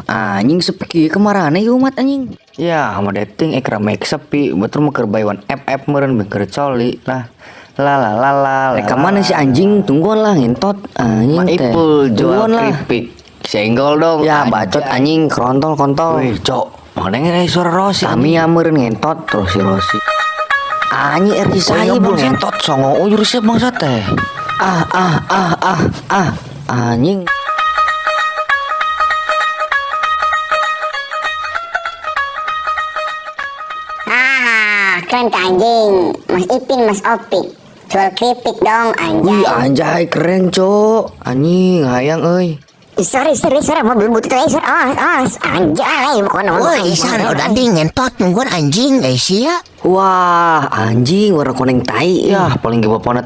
Anjing sepi kemarane ieu umat anjing. Ya, sama dating ekra make sepi, betul mau kerbaiwan FF meureun beker coli lah. Reka mana si anjing tungguan lah ngentot anjing teh. Maipul jual Tungguan lah. keripik. Senggol dong. Ya bacot anjing kerontol kontol. Wih, cok. Mau denger suara Rosi. Kami meureun ngentot terus si Rosi. Anjing RJ saya bang bang. ngentot songo uyur sih bangsa teh. Anjing. Keren ke anjing. Mas Ipin, Mas Opik. Jual keripik dong Wih anjay. anjay keren cok. Anjing hayang euy. Sorry, mobil butut awas, anjay, bukan Woi, sana udah ngentot nungguan anjing, guys ya. Wah anjing warna koneng tai. Ya paling gebopona